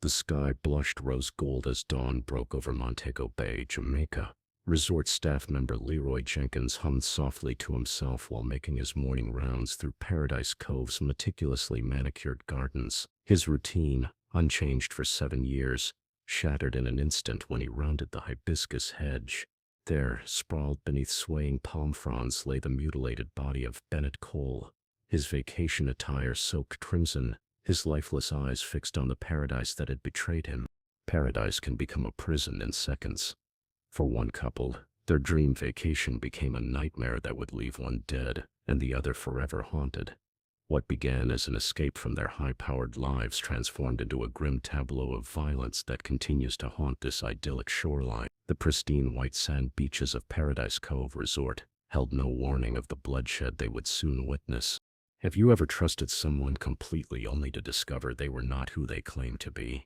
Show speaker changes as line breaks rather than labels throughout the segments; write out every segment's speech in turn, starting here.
The sky blushed rose gold as dawn broke over Montego Bay, Jamaica. Resort staff member Leroy Jenkins hummed softly to himself while making his morning rounds through Paradise Cove's meticulously manicured gardens. His routine, unchanged for 7 years, shattered in an instant when he rounded the hibiscus hedge. There, sprawled beneath swaying palm fronds, lay the mutilated body of Bennett Cole, his vacation attire soaked crimson, his lifeless eyes fixed on the paradise that had betrayed him. Paradise can become a prison in seconds. For one couple, their dream vacation became a nightmare that would leave one dead and the other forever haunted. What began as an escape from their high-powered lives transformed into a grim tableau of violence that continues to haunt this idyllic shoreline. The pristine white sand beaches of Paradise Cove Resort held no warning of the bloodshed they would soon witness. Have you ever trusted someone completely only to discover they were not who they claimed to be?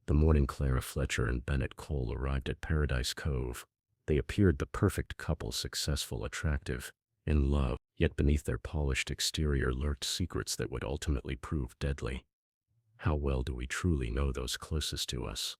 The morning Clara Fletcher and Bennett Cole arrived at Paradise Cove. They appeared the perfect couple, successful, attractive, in love, yet beneath their polished exterior lurked secrets that would ultimately prove deadly. How well do we truly know those closest to us?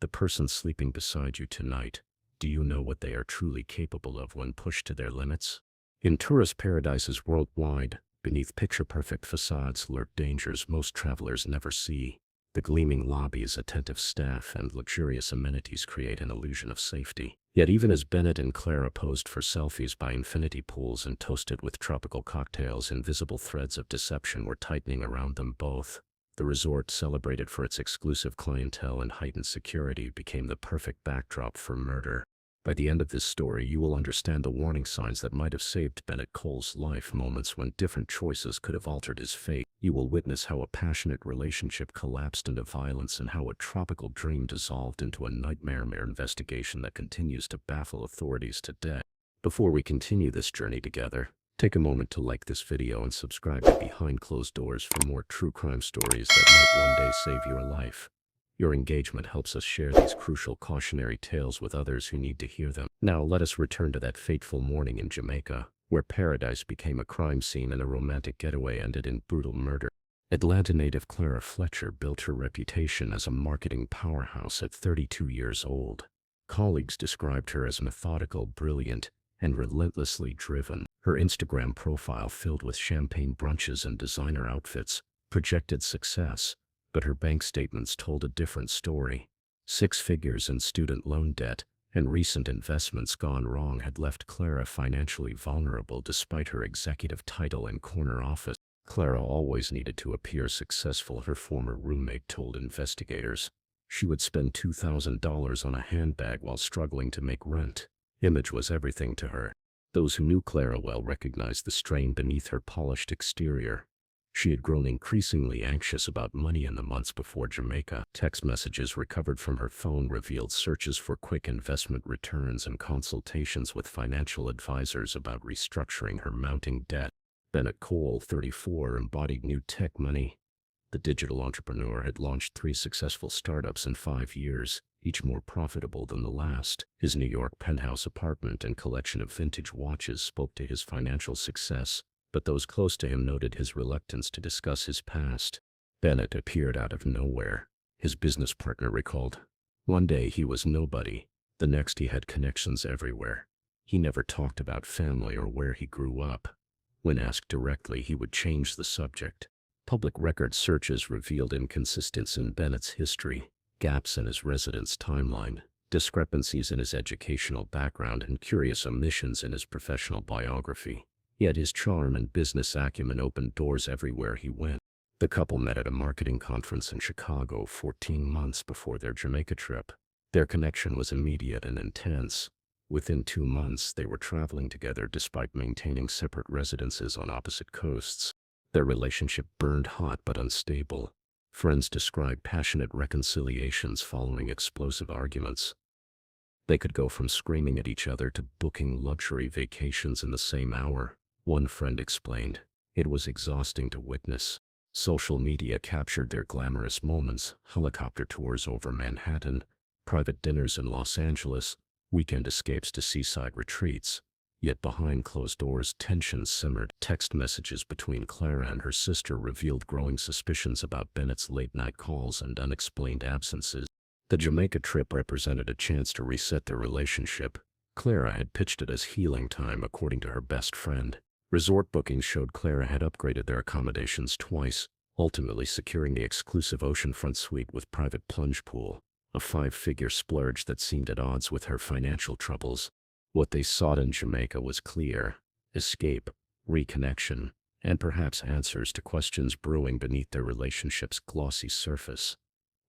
The person sleeping beside you tonight, do you know what they are truly capable of when pushed to their limits? In tourist paradises worldwide, beneath picture-perfect facades lurk dangers most travelers never see. The gleaming lobbies, attentive staff, and luxurious amenities create an illusion of safety. Yet even as Bennett and Clara posed for selfies by infinity pools and toasted with tropical cocktails, invisible threads of deception were tightening around them both. The resort, celebrated for its exclusive clientele and heightened security, became the perfect backdrop for murder. By the end of this story, you will understand the warning signs that might have saved Bennett Cole's life, moments when different choices could have altered his fate. You will witness how a passionate relationship collapsed into violence and how a tropical dream dissolved into a nightmare investigation that continues to baffle authorities today. Before we continue this journey together, take a moment to like this video and subscribe to Behind Closed Doors for more true crime stories that might one day save your life. Your engagement helps us share these crucial cautionary tales with others who need to hear them. Now let us return to that fateful morning in Jamaica, where paradise became a crime scene and a romantic getaway ended in brutal murder. Atlanta native Clara Fletcher built her reputation as a marketing powerhouse at 32 years old. Colleagues described her as methodical, brilliant, and relentlessly driven. Her Instagram profile, filled with champagne brunches and designer outfits, projected success. But her bank statements told a different story. 6 figures in student loan debt and recent investments gone wrong had left Clara financially vulnerable despite her executive title and corner office. Clara always needed to appear successful, her former roommate told investigators. She would spend $2,000 on a handbag while struggling to make rent. Image was everything to her. Those who knew Clara well recognized the strain beneath her polished exterior. She had grown increasingly anxious about money in the months before Jamaica. Text messages recovered from her phone revealed searches for quick investment returns and consultations with financial advisors about restructuring her mounting debt. Bennett Cole, 34, embodied new tech money. The digital entrepreneur had launched 3 successful startups in 5 years, each more profitable than the last. His New York penthouse apartment and collection of vintage watches spoke to his financial success, but those close to him noted his reluctance to discuss his past. Bennett appeared out of nowhere, his business partner recalled. One day he was nobody, the next he had connections everywhere. He never talked about family or where he grew up. When asked directly, he would change the subject. Public record searches revealed inconsistencies in Bennett's history, gaps in his residence timeline, discrepancies in his educational background, and curious omissions in his professional biography. Yet his charm and business acumen opened doors everywhere he went. The couple met at a marketing conference in Chicago 14 months before their Jamaica trip. Their connection was immediate and intense. Within 2 months, they were traveling together despite maintaining separate residences on opposite coasts. Their relationship burned hot but unstable. Friends described passionate reconciliations following explosive arguments. They could go from screaming at each other to booking luxury vacations in the same hour. One friend explained, "It was exhausting to witness." Social media captured their glamorous moments: helicopter tours over Manhattan, private dinners in Los Angeles, weekend escapes to seaside retreats. Yet behind closed doors, tension simmered. Text messages between Clara and her sister revealed growing suspicions about Bennett's late-night calls and unexplained absences. The Jamaica trip represented a chance to reset their relationship. Clara had pitched it as healing time, according to her best friend. Resort bookings showed Clara had upgraded their accommodations twice, ultimately securing the exclusive oceanfront suite with private plunge pool, a 5-figure splurge that seemed at odds with her financial troubles. What they sought in Jamaica was clear: escape, reconnection, and perhaps answers to questions brewing beneath their relationship's glossy surface.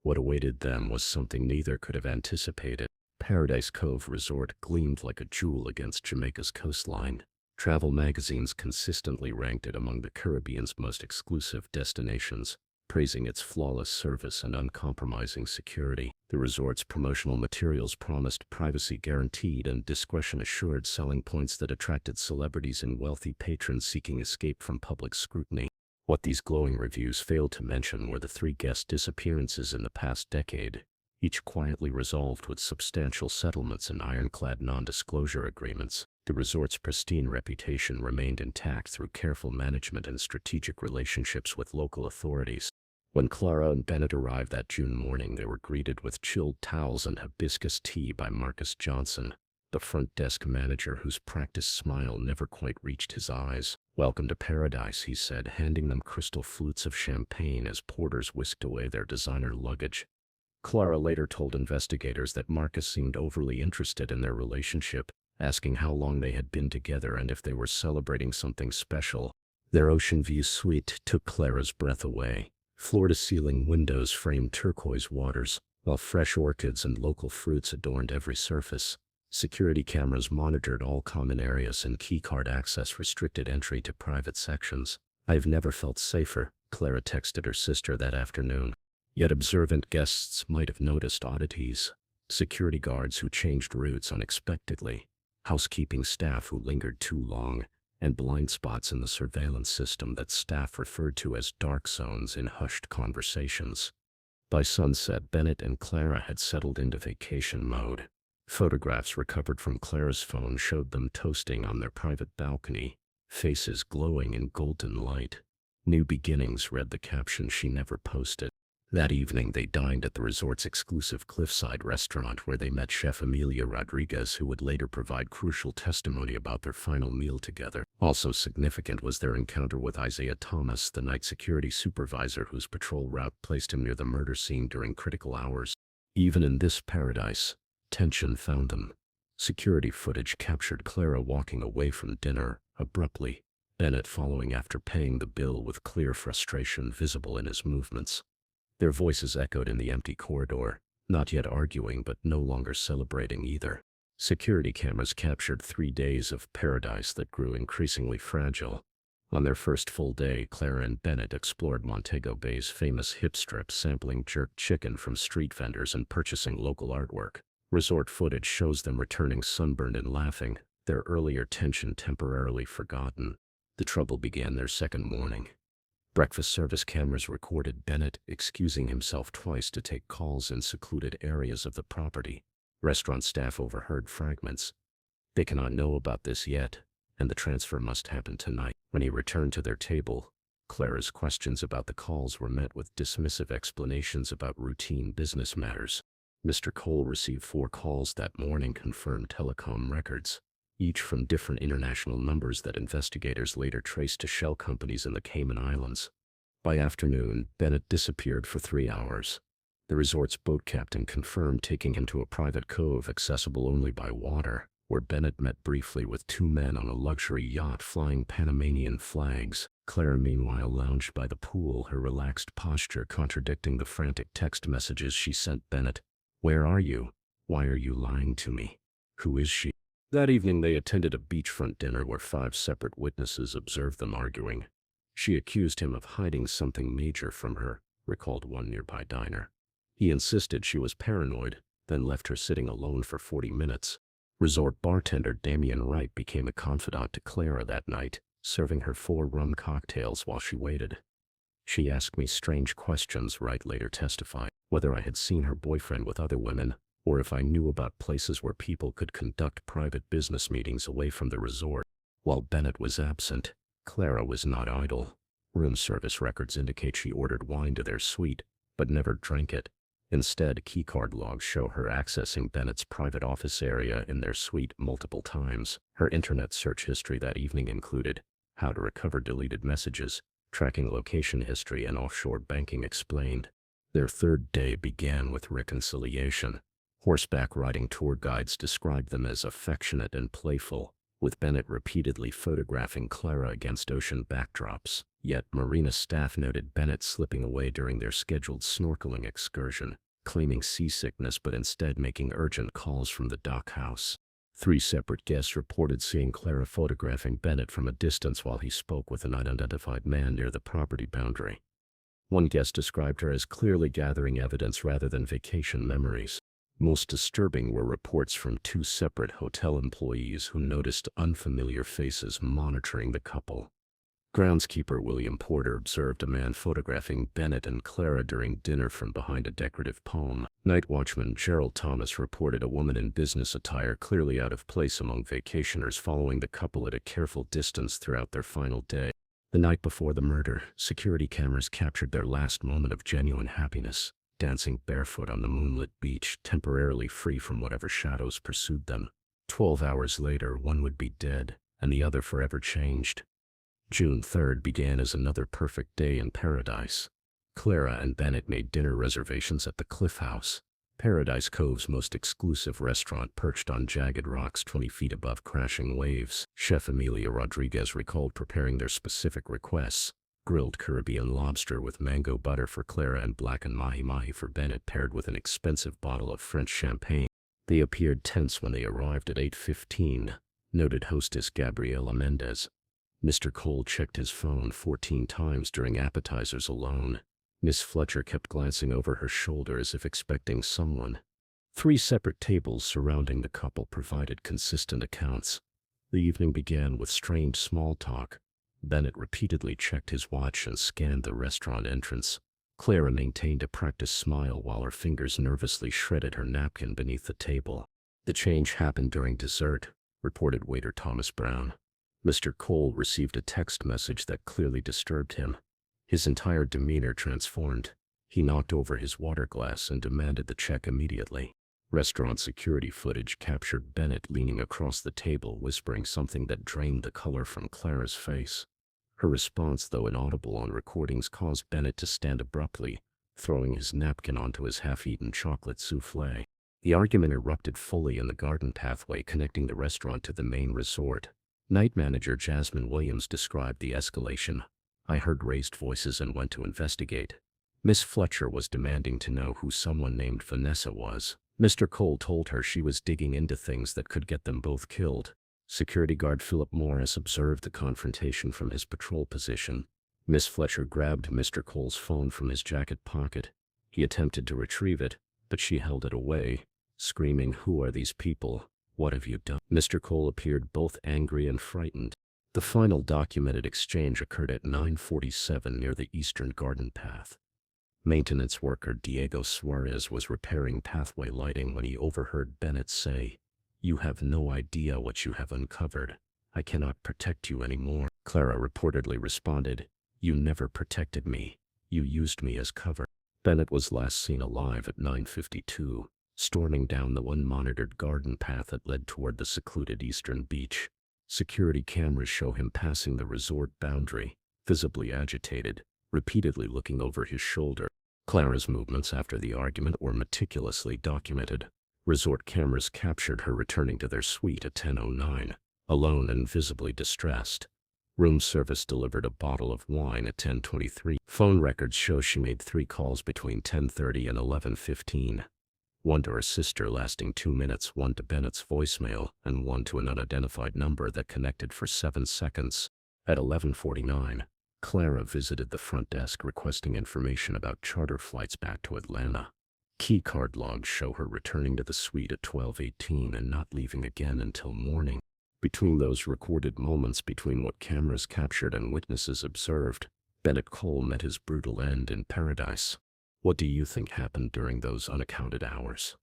What awaited them was something neither could have anticipated. Paradise Cove Resort gleamed like a jewel against Jamaica's coastline. Travel magazines consistently ranked it among the Caribbean's most exclusive destinations, praising its flawless service and uncompromising security. The resort's promotional materials promised privacy guaranteed and discretion assured, selling points that attracted celebrities and wealthy patrons seeking escape from public scrutiny. What these glowing reviews failed to mention were the 3 guest disappearances in the past decade, each quietly resolved with substantial settlements and ironclad non-disclosure agreements. The resort's pristine reputation remained intact through careful management and strategic relationships with local authorities. When Clara and Bennett arrived that June morning, they were greeted with chilled towels and hibiscus tea by Marcus Johnson, the front desk manager whose practiced smile never quite reached his eyes. "Welcome to paradise," he said, handing them crystal flutes of champagne as porters whisked away their designer luggage. Clara later told investigators that Marcus seemed overly interested in their relationship, asking how long they had been together and if they were celebrating something special. Their ocean view suite took Clara's breath away. Floor-to-ceiling windows framed turquoise waters, while fresh orchids and local fruits adorned every surface. Security cameras monitored all common areas and keycard access restricted entry to private sections. "I've never felt safer," Clara texted her sister that afternoon. Yet observant guests might have noticed oddities: security guards who changed routes unexpectedly, housekeeping staff who lingered too long, and blind spots in the surveillance system that staff referred to as dark zones in hushed conversations. By sunset, Bennett and Clara had settled into vacation mode. Photographs recovered from Clara's phone showed them toasting on their private balcony, faces glowing in golden light. "New beginnings," read the caption she never posted. That evening they dined at the resort's exclusive cliffside restaurant, where they met chef Emilia Rodriguez, who would later provide crucial testimony about their final meal together. Also significant was their encounter with Isaiah Thomas, the night security supervisor whose patrol route placed him near the murder scene during critical hours. Even in this paradise, tension found them. Security footage captured Clara walking away from dinner abruptly, Bennett following after paying the bill with clear frustration visible in his movements. Their voices echoed in the empty corridor, not yet arguing but no longer celebrating either. Security cameras captured 3 days of paradise that grew increasingly fragile. On their first full day, Clara and Bennett explored Montego Bay's famous hip strip, sampling jerk chicken from street vendors and purchasing local artwork. Resort footage shows them returning sunburned and laughing, their earlier tension temporarily forgotten. The trouble began their second morning. Breakfast service cameras recorded Bennett excusing himself twice to take calls in secluded areas of the property. Restaurant staff overheard fragments. "They cannot know about this yet, and the transfer must happen tonight." When he returned to their table, Clara's questions about the calls were met with dismissive explanations about routine business matters. Mr. Cole received 4 calls that morning, confirmed telecom records, each from different international numbers that investigators later traced to shell companies in the Cayman Islands. By afternoon, Bennett disappeared for 3 hours. The resort's boat captain confirmed taking him to a private cove accessible only by water, where Bennett met briefly with 2 men on a luxury yacht flying Panamanian flags. Clara meanwhile lounged by the pool, her relaxed posture contradicting the frantic text messages she sent Bennett. "Where are you? Why are you lying to me? Who is she?" That evening they attended a beachfront dinner where 5 separate witnesses observed them arguing. She accused him of hiding something major from her, recalled one nearby diner. He insisted she was paranoid, then left her sitting alone for 40 minutes. Resort bartender Damian Wright became a confidant to Clara that night, serving her 4 rum cocktails while she waited. "She asked me strange questions," Wright later testified. Whether I had seen her boyfriend with other women, or if I knew about places where people could conduct private business meetings away from the resort. While Bennett was absent, Clara was not idle. Room service records indicate she ordered wine to their suite, but never drank it. Instead, keycard logs show her accessing Bennett's private office area in their suite multiple times. Her internet search history that evening included how to recover deleted messages, tracking location history, and offshore banking explained. Their third day began with reconciliation. Horseback riding tour guides described them as affectionate and playful, with Bennett repeatedly photographing Clara against ocean backdrops. Yet marina staff noted Bennett slipping away during their scheduled snorkeling excursion, claiming seasickness but instead making urgent calls from the dockhouse. 3 separate guests reported seeing Clara photographing Bennett from a distance while he spoke with an unidentified man near the property boundary. One guest described her as clearly gathering evidence rather than vacation memories. Most disturbing were reports from 2 separate hotel employees who noticed unfamiliar faces monitoring the couple. Groundskeeper William Porter observed a man photographing Bennett and Clara during dinner from behind a decorative palm. Night watchman Gerald Thomas reported a woman in business attire clearly out of place among vacationers following the couple at a careful distance throughout their final day. The night before the murder, security cameras captured their last moment of genuine happiness, dancing barefoot on the moonlit beach, temporarily free from whatever shadows pursued them. 12 hours later, one would be dead, and the other forever changed. June 3rd began as another perfect day in paradise. Clara and Bennett made dinner reservations at the Cliff House, Paradise Cove's most exclusive restaurant perched on jagged rocks 20 feet above crashing waves. Chef Emilia Rodriguez recalled preparing their specific requests: grilled Caribbean lobster with mango butter for Clara and blackened mahi-mahi for Bennett, paired with an expensive bottle of French champagne. They appeared tense when they arrived at 8:15, noted hostess Gabriela Mendez. Mr. Cole checked his phone 14 times during appetizers alone. Miss Fletcher kept glancing over her shoulder as if expecting someone. 3 separate tables surrounding the couple provided consistent accounts. The evening began with strained small talk. Bennett repeatedly checked his watch and scanned the restaurant entrance. Clara maintained a practiced smile while her fingers nervously shredded her napkin beneath the table. The change happened during dessert, reported waiter Thomas Brown. Mr. Cole received a text message that clearly disturbed him. His entire demeanor transformed. He knocked over his water glass and demanded the check immediately. Restaurant security footage captured Bennett leaning across the table, whispering something that drained the color from Clara's face. Her response, though inaudible on recordings, caused Bennett to stand abruptly, throwing his napkin onto his half-eaten chocolate souffle. The argument erupted fully in the garden pathway connecting the restaurant to the main resort. Night manager Jasmine Williams described the escalation. "I heard raised voices and went to investigate. Miss Fletcher was demanding to know who someone named Vanessa was. Mr. Cole told her she was digging into things that could get them both killed." Security guard Philip Morris observed the confrontation from his patrol position. Miss Fletcher grabbed Mr. Cole's phone from his jacket pocket. He attempted to retrieve it, but she held it away, screaming, "Who are these people? What have you done?" Mr. Cole appeared both angry and frightened. The final documented exchange occurred at 9:47 near the eastern garden path. Maintenance worker Diego Suarez was repairing pathway lighting when he overheard Bennett say, "You have no idea what you have uncovered. I cannot protect you anymore." Clara reportedly responded, "You never protected me. You used me as cover." Bennett was last seen alive at 9:52. Storming down the unmonitored garden path that led toward the secluded eastern beach. Security cameras show him passing the resort boundary, visibly agitated, repeatedly looking over his shoulder. Clara's movements after the argument were meticulously documented. Resort cameras captured her returning to their suite at 10:09, alone and visibly distressed. Room service delivered a bottle of wine at 10:23. Phone records show she made 3 calls between 10:30 and 11:15. One to her sister lasting 2 minutes, one to Bennett's voicemail, and one to an unidentified number that connected for 7 seconds. At 11:49, Clara visited the front desk requesting information about charter flights back to Atlanta. Keycard logs show her returning to the suite at 12:18 and not leaving again until morning. Between those recorded moments, between what cameras captured and witnesses observed, Bennett Cole met his brutal end in paradise. What do you think happened during those unaccounted hours?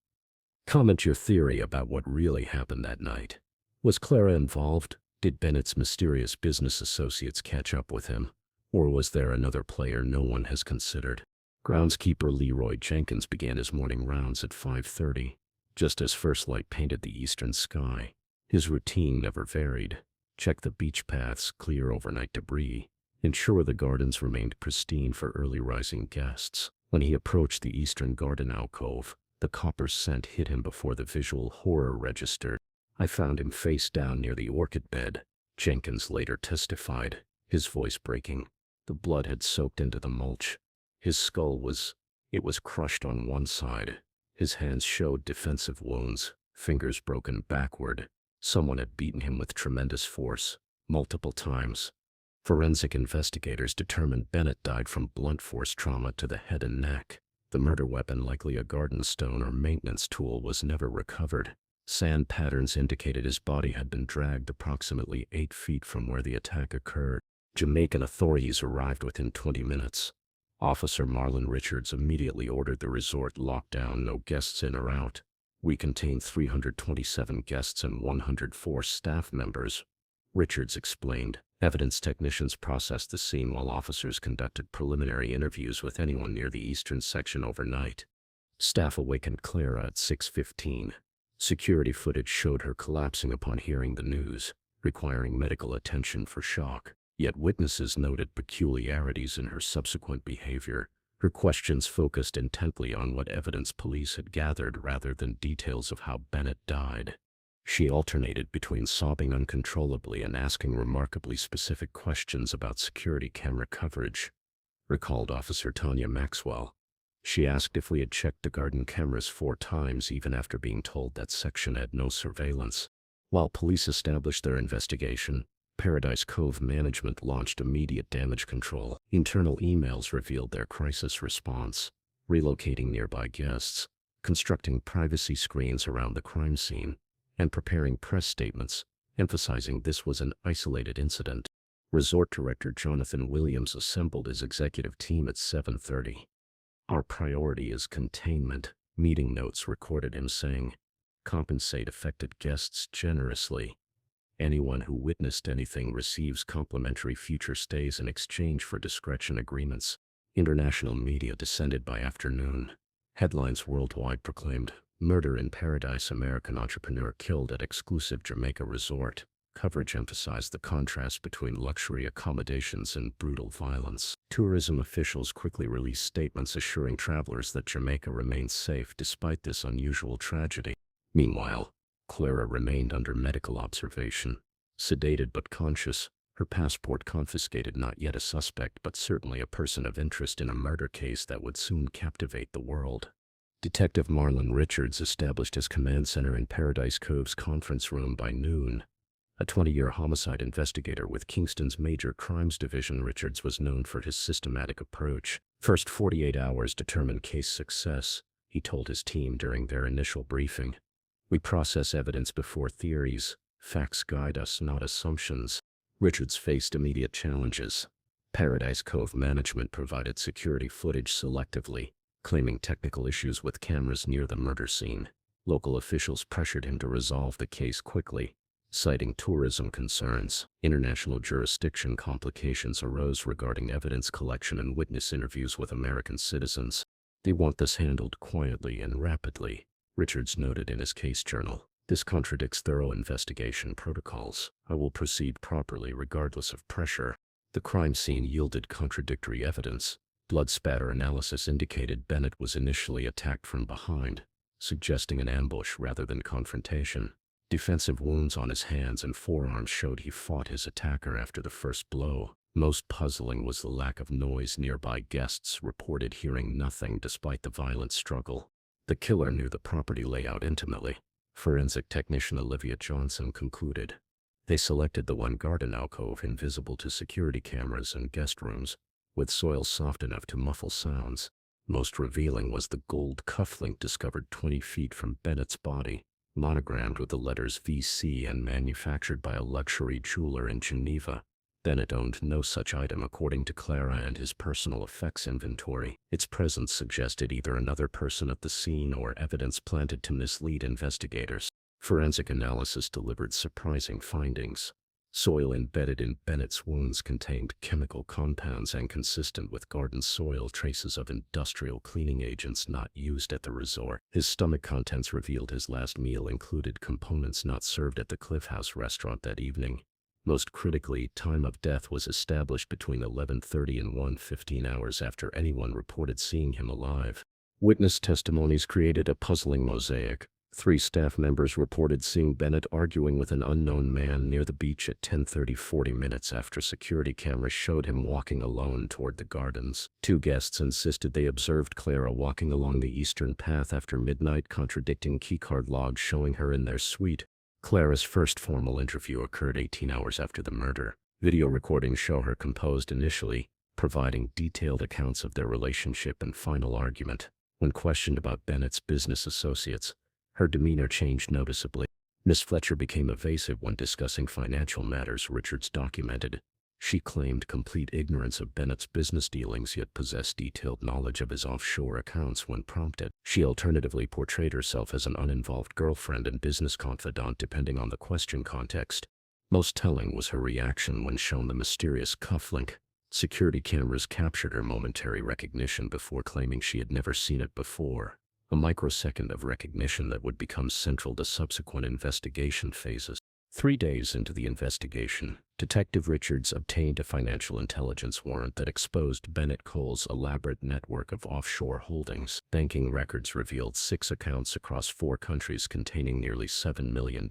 Comment your theory about what really happened that night. Was Clara involved? Did Bennett's mysterious business associates catch up with him? Or was there another player no one has considered? Groundskeeper Leroy Jenkins began his morning rounds at 5:30, just as first light painted the eastern sky. His routine never varied. Check the beach paths, clear overnight debris, ensure the gardens remained pristine for early rising guests. When he approached the eastern garden alcove, the copper scent hit him before the visual horror registered. I found him face down near the orchid bed, Jenkins later testified, his voice breaking. The blood had soaked into the mulch. His skull was crushed on one side. His hands showed defensive wounds, fingers broken backward. Someone had beaten him with tremendous force, multiple times. Forensic investigators determined Bennett died from blunt force trauma to the head and neck. The murder weapon, likely a garden stone or maintenance tool, was never recovered. Sand patterns indicated his body had been dragged approximately 8 feet from where the attack occurred. Jamaican authorities arrived within 20 minutes. Officer Marlon Richards immediately ordered the resort locked down, no guests in or out. We contained 327 guests and 104 staff members, Richards explained. Evidence technicians processed the scene while officers conducted preliminary interviews with anyone near the eastern section overnight. Staff awakened Clara at 6:15. Security footage showed her collapsing upon hearing the news, requiring medical attention for shock. Yet witnesses noted peculiarities in her subsequent behavior. Her questions focused intently on what evidence police had gathered rather than details of how Bennett died. She alternated between sobbing uncontrollably and asking remarkably specific questions about security camera coverage, recalled Officer Tanya Maxwell. She asked if we had checked the garden cameras 4 times even after being told that section had no surveillance. While police established their investigation, Paradise Cove management launched immediate damage control. Internal emails revealed their crisis response, relocating nearby guests, constructing privacy screens around the crime scene, and preparing press statements, emphasizing this was an isolated incident. Resort Director Jonathan Williams assembled his executive team at 7:30. "Our priority is containment," meeting notes recorded him saying. "Compensate affected guests generously. Anyone who witnessed anything receives complimentary future stays in exchange for discretion agreements." International media descended by afternoon. Headlines worldwide proclaimed, "Murder in Paradise, American entrepreneur killed at exclusive Jamaica resort." Coverage emphasized the contrast between luxury accommodations and brutal violence. Tourism officials quickly released statements assuring travelers that Jamaica remains safe despite this unusual tragedy. Meanwhile, Clara remained under medical observation. Sedated but conscious, her passport confiscated, not yet a suspect but certainly a person of interest in a murder case that would soon captivate the world. Detective Marlon Richards established his command center in Paradise Cove's conference room by noon. A 20-year homicide investigator with Kingston's Major Crimes Division, Richards was known for his systematic approach. "First 48 hours determine case success," he told his team during their initial briefing. "We process evidence before theories. Facts guide us, not assumptions." Richards faced immediate challenges. Paradise Cove management provided security footage selectively, claiming technical issues with cameras near the murder scene. Local officials pressured him to resolve the case quickly, citing tourism concerns. International jurisdiction complications arose regarding evidence collection and witness interviews with American citizens. "They want this handled quietly and rapidly," Richards noted in his case journal. "This contradicts thorough investigation protocols. I will proceed properly regardless of pressure." The crime scene yielded contradictory evidence. Blood spatter analysis indicated Bennett was initially attacked from behind, suggesting an ambush rather than confrontation. Defensive wounds on his hands and forearms showed he fought his attacker after the first blow. Most puzzling was the lack of noise. Nearby guests reported hearing nothing despite the violent struggle. The killer knew the property layout intimately, forensic technician Olivia Johnson concluded. They selected the one garden alcove invisible to security cameras and guest rooms, with soil soft enough to muffle sounds. Most revealing was the gold cufflink discovered 20 feet from Bennett's body, monogrammed with the letters VC and manufactured by a luxury jeweler in Geneva. Bennett owned no such item according to Clara and his personal effects inventory. Its presence suggested either another person at the scene or evidence planted to mislead investigators. Forensic analysis delivered surprising findings. Soil embedded in Bennett's wounds contained chemical compounds inconsistent with garden soil, traces of industrial cleaning agents not used at the resort. His stomach contents revealed his last meal included components not served at the Cliff House restaurant that evening. Most critically, time of death was established between 11:30 and 1:15 hours after anyone reported seeing him alive. Witness testimonies created a puzzling mosaic. 3 staff members reported seeing Bennett arguing with an unknown man near the beach at 10:30, 40 minutes after security cameras showed him walking alone toward the gardens. 2 guests insisted they observed Clara walking along the eastern path after midnight, contradicting keycard logs showing her in their suite. Clara's first formal interview occurred 18 hours after the murder. Video recordings show her composed initially, providing detailed accounts of their relationship and final argument. When questioned about Bennett's business associates, her demeanor changed noticeably. Miss Fletcher became evasive when discussing financial matters, Richards documented. She claimed complete ignorance of Bennett's business dealings yet possessed detailed knowledge of his offshore accounts when prompted. She alternatively portrayed herself as an uninvolved girlfriend and business confidant depending on the question context. Most telling was her reaction when shown the mysterious cufflink. Security cameras captured her momentary recognition before claiming she had never seen it before. A microsecond of recognition that would become central to subsequent investigation phases. 3 days into the investigation, Detective Richards obtained a financial intelligence warrant that exposed Bennett Cole's elaborate network of offshore holdings. Banking records revealed 6 accounts across 4 countries containing nearly $7 million,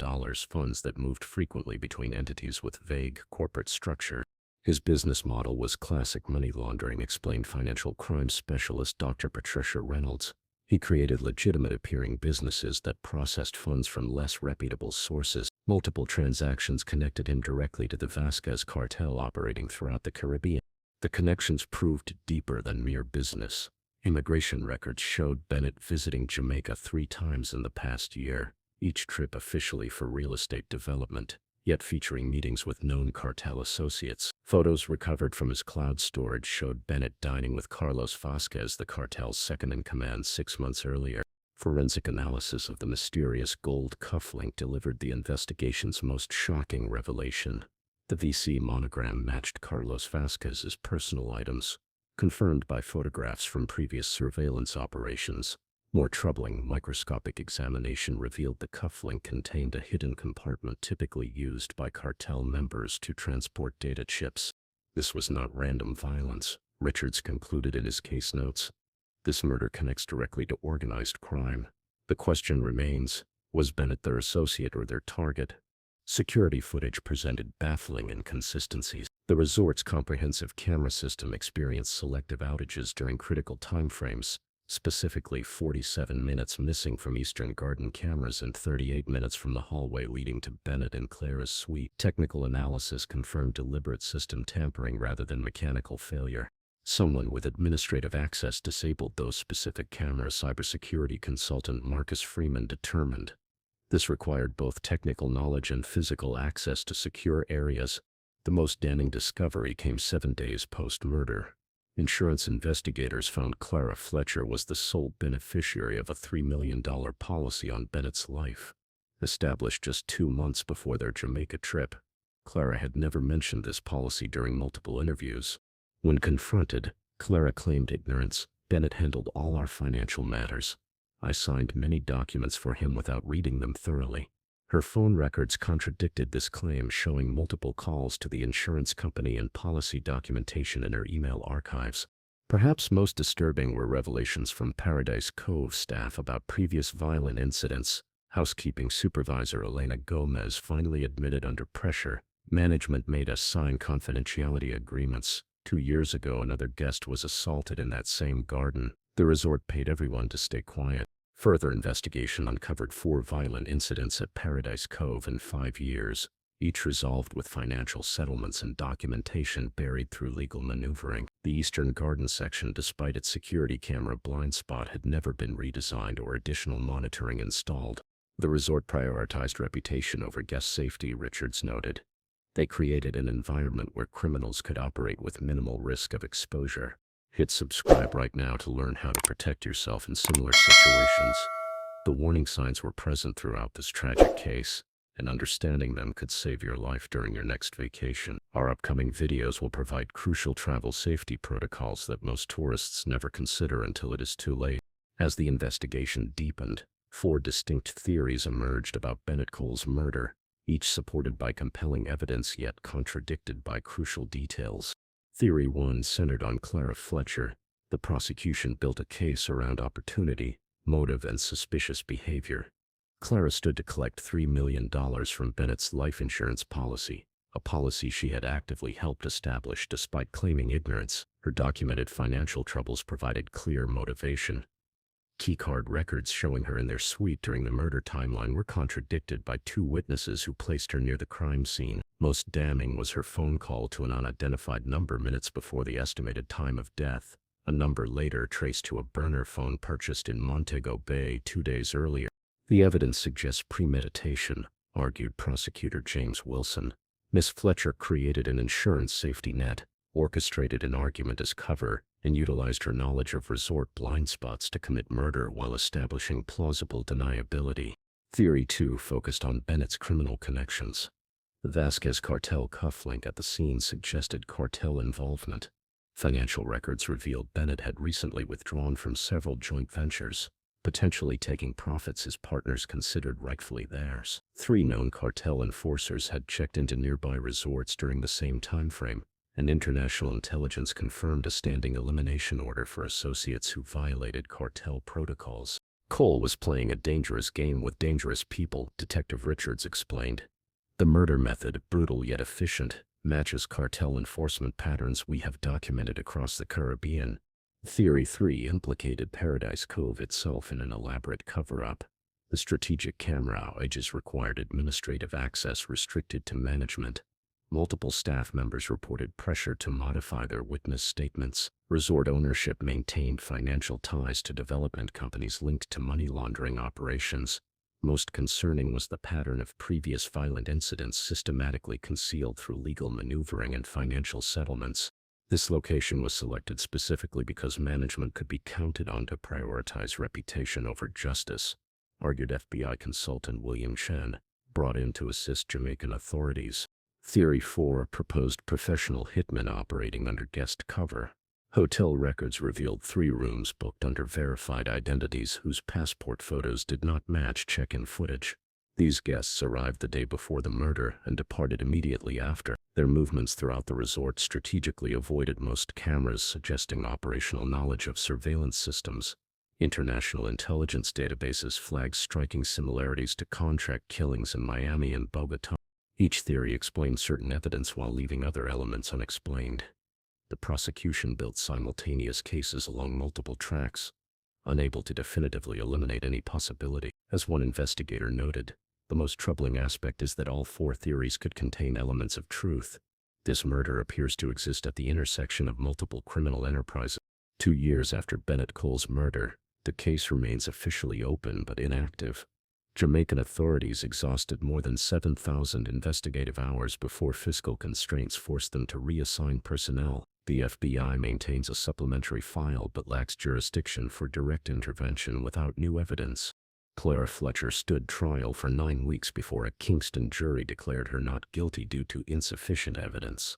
funds that moved frequently between entities with vague corporate structure. His business model was classic money laundering, explained financial crime specialist Dr. Patricia Reynolds. He created legitimate-appearing businesses that processed funds from less reputable sources. Multiple transactions connected him directly to the Vasquez cartel operating throughout the Caribbean. The connections proved deeper than mere business. Immigration records showed Bennett visiting Jamaica 3 times in the past year, each trip officially for real estate development, yet featuring meetings with known cartel associates. Photos recovered from his cloud storage showed Bennett dining with Carlos Vasquez, the cartel's second-in-command, 6 months earlier. Forensic analysis of the mysterious gold cufflink delivered the investigation's most shocking revelation. The VC monogram matched Carlos Vasquez's personal items, confirmed by photographs from previous surveillance operations. More troubling, microscopic examination revealed the cufflink contained a hidden compartment typically used by cartel members to transport data chips. This was not random violence, Richards concluded in his case notes. This murder connects directly to organized crime. The question remains, was Bennett their associate or their target? Security footage presented baffling inconsistencies. The resort's comprehensive camera system experienced selective outages during critical timeframes, specifically 47 minutes missing from Eastern Garden cameras and 38 minutes from the hallway leading to Bennett and Clara's suite. Technical analysis confirmed deliberate system tampering rather than mechanical failure. Someone with administrative access disabled those specific cameras, cybersecurity consultant Marcus Freeman determined. This required both technical knowledge and physical access to secure areas. The most damning discovery came 7 days post-murder. Insurance investigators found Clara Fletcher was the sole beneficiary of a $3 million policy on Bennett's life. Established just 2 months before their Jamaica trip, Clara had never mentioned this policy during multiple interviews. When confronted, Clara claimed ignorance. Bennett handled all our financial matters. I signed many documents for him without reading them thoroughly. Her phone records contradicted this claim, showing multiple calls to the insurance company and policy documentation in her email archives. Perhaps most disturbing were revelations from Paradise Cove staff about previous violent incidents. Housekeeping supervisor Elena Gomez finally admitted under pressure, management made us sign confidentiality agreements. 2 years ago, another guest was assaulted in that same garden. The resort paid everyone to stay quiet. Further investigation uncovered 4 violent incidents at Paradise Cove in 5 years, each resolved with financial settlements and documentation buried through legal maneuvering. The Eastern Garden section, despite its security camera blind spot, had never been redesigned or additional monitoring installed. The resort prioritized reputation over guest safety, Richards noted. They created an environment where criminals could operate with minimal risk of exposure. Hit subscribe right now to learn how to protect yourself in similar situations. The warning signs were present throughout this tragic case, and understanding them could save your life during your next vacation. Our upcoming videos will provide crucial travel safety protocols that most tourists never consider until it is too late. As the investigation deepened, 4 distinct theories emerged about Bennett Cole's murder, each supported by compelling evidence yet contradicted by crucial details. Theory 1 centered on Clara Fletcher. The prosecution built a case around opportunity, motive, and suspicious behavior. Clara stood to collect $3 million from Bennett's life insurance policy, a policy she had actively helped establish despite claiming ignorance. Her documented financial troubles provided clear motivation. Keycard records showing her in their suite during the murder timeline were contradicted by 2 witnesses who placed her near the crime scene. Most damning was her phone call to an unidentified number minutes before the estimated time of death, a number later traced to a burner phone purchased in Montego Bay 2 days earlier. The evidence suggests premeditation, argued prosecutor James Wilson. Miss Fletcher created an insurance safety net, orchestrated an argument as cover, and utilized her knowledge of resort blind spots to commit murder while establishing plausible deniability. Theory 2 focused on Bennett's criminal connections. The Vasquez cartel cufflink at the scene suggested cartel involvement. Financial records revealed Bennett had recently withdrawn from several joint ventures, potentially taking profits his partners considered rightfully theirs. 3 known cartel enforcers had checked into nearby resorts during the same time frame, and international intelligence confirmed a standing elimination order for associates who violated cartel protocols. Cole was playing a dangerous game with dangerous people, Detective Richards explained. The murder method, brutal yet efficient, matches cartel enforcement patterns we have documented across the Caribbean. Theory 3 implicated Paradise Cove itself in an elaborate cover-up. The strategic camera outages required administrative access restricted to management. Multiple staff members reported pressure to modify their witness statements. Resort ownership maintained financial ties to development companies linked to money laundering operations. Most concerning was the pattern of previous violent incidents systematically concealed through legal maneuvering and financial settlements. This location was selected specifically because management could be counted on to prioritize reputation over justice, argued FBI consultant William Chen, brought in to assist Jamaican authorities. Theory 4 proposed professional hitmen operating under guest cover. Hotel records revealed 3 rooms booked under verified identities whose passport photos did not match check-in footage. These guests arrived the day before the murder and departed immediately after. Their movements throughout the resort strategically avoided most cameras, suggesting operational knowledge of surveillance systems. International intelligence databases flagged striking similarities to contract killings in Miami and Bogota. Each theory explained certain evidence while leaving other elements unexplained. The prosecution built simultaneous cases along multiple tracks, unable to definitively eliminate any possibility. As one investigator noted, the most troubling aspect is that all 4 theories could contain elements of truth. This murder appears to exist at the intersection of multiple criminal enterprises. 2 years after Bennett Cole's murder, the case remains officially open but inactive. Jamaican authorities exhausted more than 7,000 investigative hours before fiscal constraints forced them to reassign personnel. The FBI maintains a supplementary file but lacks jurisdiction for direct intervention without new evidence. Clara Fletcher stood trial for 9 weeks before a Kingston jury declared her not guilty due to insufficient evidence.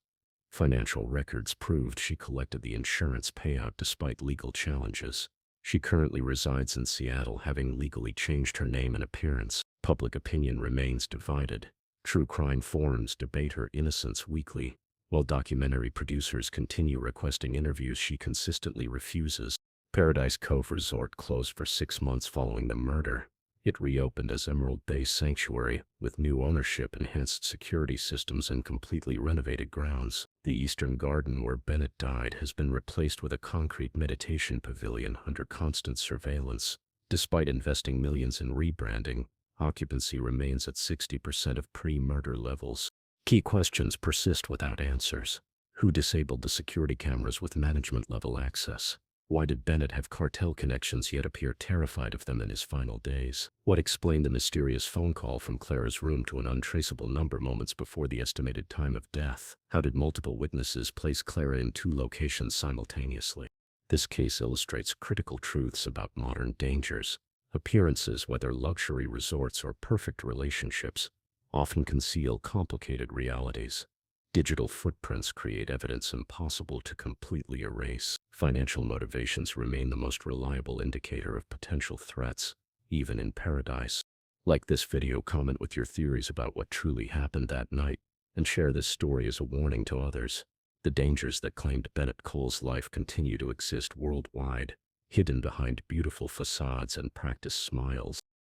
Financial records proved she collected the insurance payout despite legal challenges. She currently resides in Seattle, having legally changed her name and appearance. Public opinion remains divided. True crime forums debate her innocence weekly, while documentary producers continue requesting interviews she consistently refuses. Paradise Cove Resort closed for 6 months following the murder. It reopened as Emerald Bay Sanctuary, with new ownership, enhanced security systems, and completely renovated grounds. The Eastern Garden where Bennett died has been replaced with a concrete meditation pavilion under constant surveillance. Despite investing millions in rebranding, occupancy remains at 60% of pre-murder levels. Key questions persist without answers. Who disabled the security cameras with management-level access? Why did Bennett have cartel connections yet appear terrified of them in his final days? What explained the mysterious phone call from Clara's room to an untraceable number moments before the estimated time of death? How did multiple witnesses place Clara in two locations simultaneously? This case illustrates critical truths about modern dangers. Appearances, whether luxury resorts or perfect relationships, often conceal complicated realities. Digital footprints create evidence impossible to completely erase. Financial motivations remain the most reliable indicator of potential threats, even in paradise. Like this video, comment with your theories about what truly happened that night, and share this story as a warning to others. The dangers that claimed Bennett Cole's life continue to exist worldwide, hidden behind beautiful facades and practiced smiles.